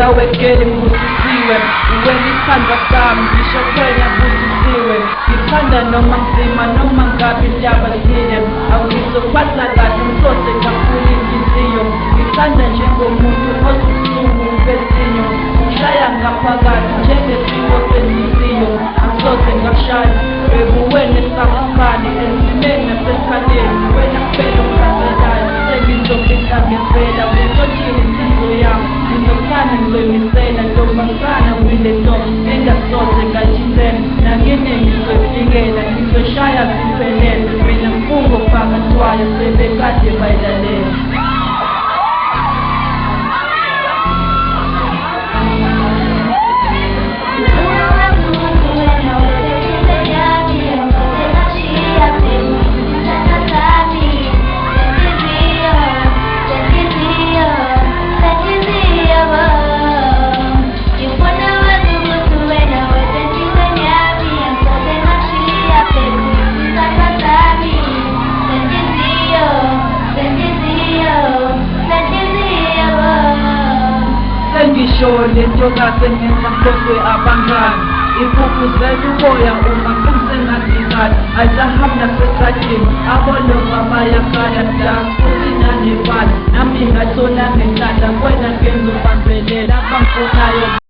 ngawekele ngibusisiwe uwelithandwa sami ngisho kwena busisiwe ngithanda noma nzima noma ngabe indaba zine awungizophatha kahle ngisose kakhulu inhliziyo ngithanda njengomuntu osubuhlungu besinyo ngishaya ngaphakathi njengesimo senhliziyo angisoze ngakushaya bekuwena esakukhali enzimeni nasesikhaleni wena kuphela ongihlaselayo sengizofika ngempela ngizotshila inhliziyo yami ngizokhala ngizoyimisela ntombazana wile ntombi engasoze ngajizela nangine ngizoyifikela ngizoshaya ziphelele mina mfungo phakathwayo sebekade bayilalela ngisho lento kade ngenza mhloswe abangani iphupuzela uboya uma kumsengathikali ayisahamba nasesadini aboloka bayakhala futhi nanebala nami ngathola ngenhlanhla kwena ngenzobambelela abamfunayo